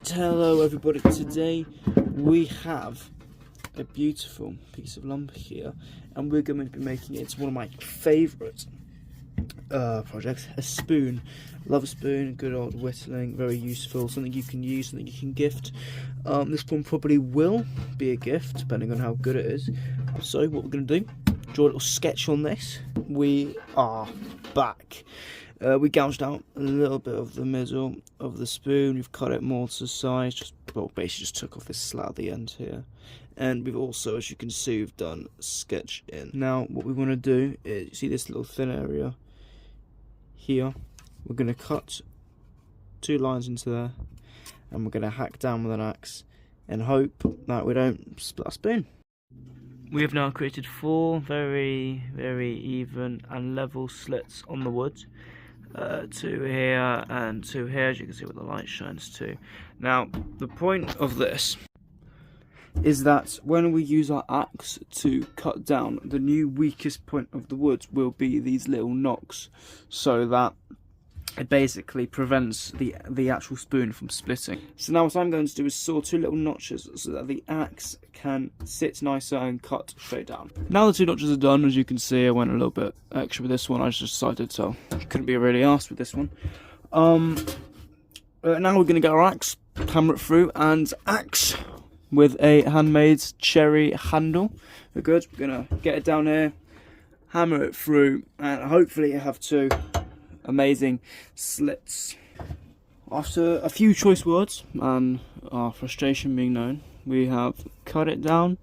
Hello everybody, today we have a beautiful piece of lumber here and we're going to be making it into one of my favourite projects, a spoon. Love a spoon, good old whittling, very useful, something you can use, something you can gift. This one probably will be a gift depending on how good it is. So what we're going to do, draw a little sketch on this. We are back. We gouged out a little bit of the middle of the spoon. We've cut it more to size, basically just took off this slat at the end here. And we've also, as you can see, we've done sketch in. Now what we want to do is, you see this little thin area here, we're going to cut 2 lines into there and we're going to hack down with an axe and hope that we don't split our spoon. We have now created 4 very even and level slits on the wood. 2 here and 2 here, as you can see where the light shines too. Now the point of this is that when we use our axe to cut down, the new weakest point of the wood will be these little knocks, so that it basically prevents the actual spoon from splitting. So now what I'm going to do is saw 2 little notches so that the axe can sit nicer and cut straight down. Now the 2 notches are done, as you can see, I went a little bit extra with this one. I just decided so couldn't be really arsed with this one. Now we're going to get our axe, hammer it through, and axe with a handmade cherry handle. We're good. We're going to get it down here, hammer it through, and hopefully have 2 amazing slits. After a few choice words and our frustration being known, we have cut it down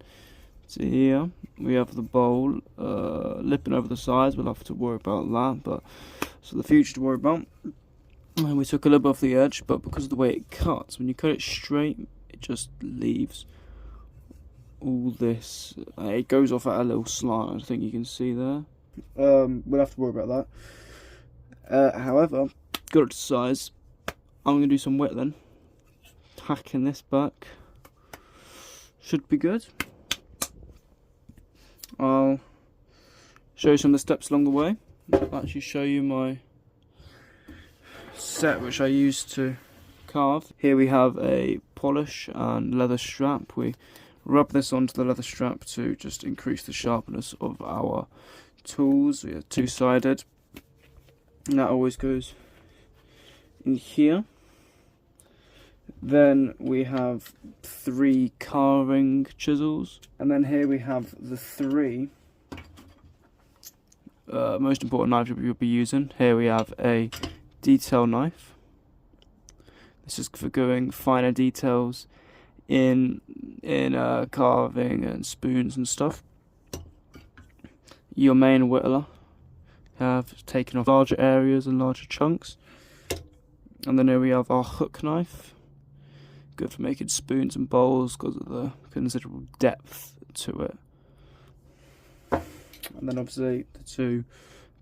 to here. We have the bowl lipping over the sides. We'll have to worry about that, but so the future to worry about. And we took a little bit off the edge, but because of the way it cuts, when you cut it straight, it just leaves all this. It goes off at a little slant, I think you can see there. We'll have to worry about that. However, got it to size. I'm going to do some whittling, hacking this back. Should be good. I'll show you some of the steps along the way. I'll actually show you my set which I used to carve. Here we have a polish and leather strap. We rub this onto the leather strap to just increase the sharpness of our tools. We are 2-sided. And that always goes in here. Then we have 3 carving chisels, and then here we have the 3 most important knives you'll be using. Here we have a detail knife. This is for going finer details in carving and spoons and stuff. Your main whittler, have taken off larger areas and larger chunks. And then here we have our hook knife, good for making spoons and bowls because of the considerable depth to it. And then obviously the 2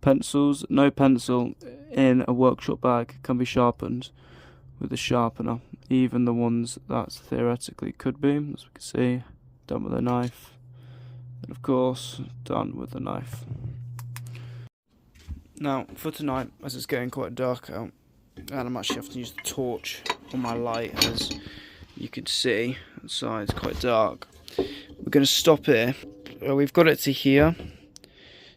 pencils. No pencil in a workshop bag can be sharpened with a sharpener, even the ones that theoretically could be, as we can see, done with a knife, and of course done with a knife. Now, for tonight, as it's getting quite dark out, and I'm actually having to use the torch on my light, as you can see, outside it's quite dark. We're going to stop here. We've got it to here,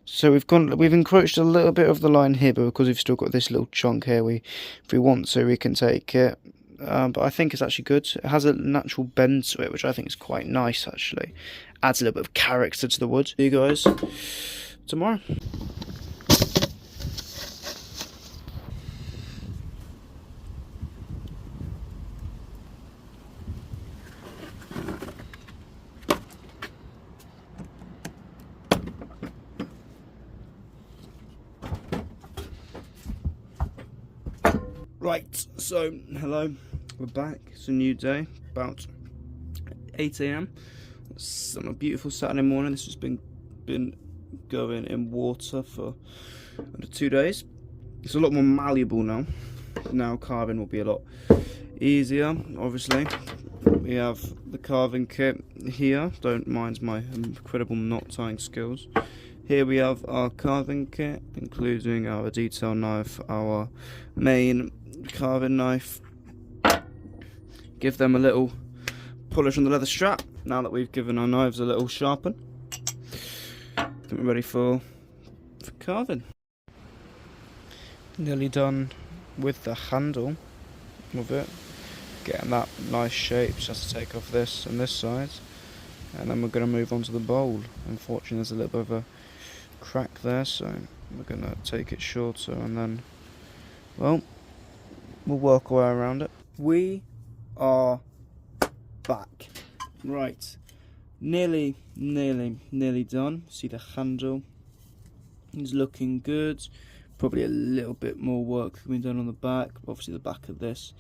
so we've encroached a little bit of the line here, but because we've still got this little chunk here, if we want to, we can take it. But I think it's actually good. It has a natural bend to it, which I think is quite nice. Actually, adds a little bit of character to the wood. See you guys tomorrow. Right, so hello, we're back. It's a new day, about 8 AM. It's on a beautiful Saturday morning. This has been going in water for under 2 days. It's a lot more malleable now. Now carving will be a lot easier, obviously. We have the carving kit here. Don't mind my incredible knot tying skills. Here we have our carving kit, including our detail knife, our main carving knife. give them a little polish on the leather strap. Now that we've given our knives a little sharpen, I think we're ready for carving. Nearly done with the handle of it, getting that nice shape. Just have to take off this and this side, and then we're going to move on to the bowl. Unfortunately, there's a little bit of a crack there, so we're going to take it shorter, and then, well, we'll work our way around it. We are back. Right, nearly done. See, the handle is looking good. Probably a little bit more work can be done on the back. Obviously the back of this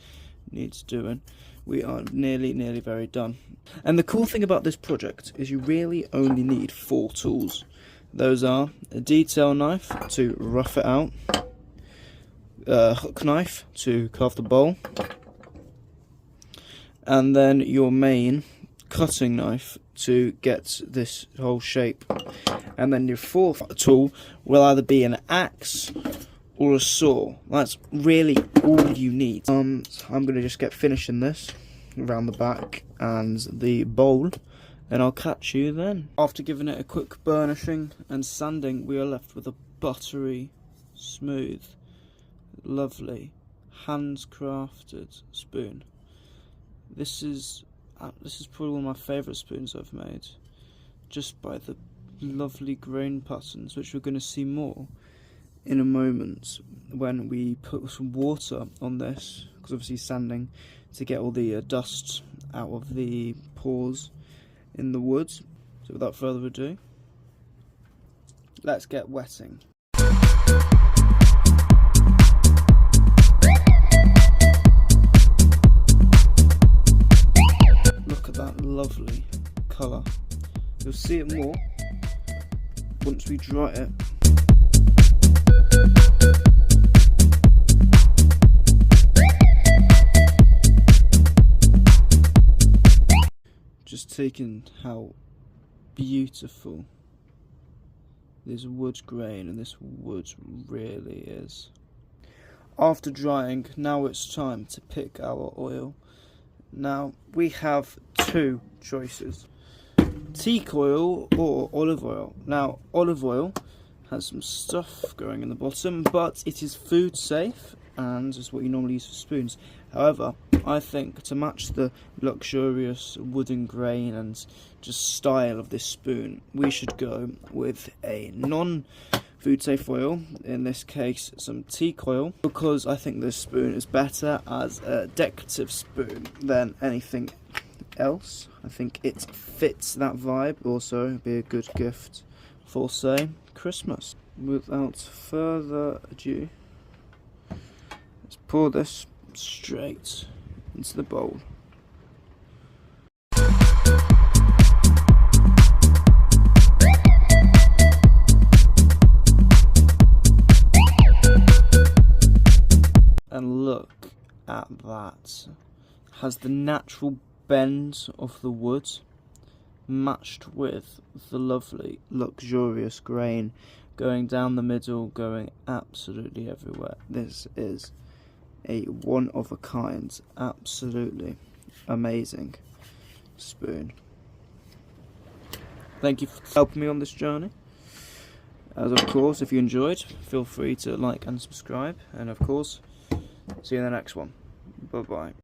needs doing. We are nearly very done. And the cool thing about this project is you really only need 4 tools. Those are a detail knife to rough it out, a hook knife to carve the bowl, and then your main cutting knife to get this whole shape. And then your 4th tool will either be an axe or a saw. That's really all you need. I'm going to just get finishing this around the back and the bowl, and I'll catch you then. After giving it a quick burnishing and sanding, we are left with a buttery, smooth, lovely, handcrafted spoon. This is probably one of my favourite spoons I've made, just by the lovely grain patterns, which we're going to see more in a moment when we put some water on this, because obviously sanding to get all the dust out of the pores in the wood. So without further ado, let's get wetting. Look at that lovely colour. You'll see it more once we dry it. Just taking how beautiful this wood grain and this wood really is. After drying, now it's time to pick our oil. Now we have 2 choices: teak oil or olive oil. Now olive oil has some stuff going in the bottom, but it is food safe and is what you normally use for spoons. However, I think to match the luxurious wooden grain and just style of this spoon, we should go with a non-food safe oil, in this case some teak oil, because I think this spoon is better as a decorative spoon than anything else. I think it fits that vibe. Also, it'd be a good gift for, say, Christmas. Without further ado, let's pour this straight into the bowl. And look at that. Has the natural bend of the wood matched with the lovely luxurious grain going down the middle, going absolutely everywhere. This is a one of a kind, absolutely amazing spoon. Thank you for helping me on this journey. As of course, if you enjoyed, feel free to like and subscribe, and of course, see you in the next one. Bye bye.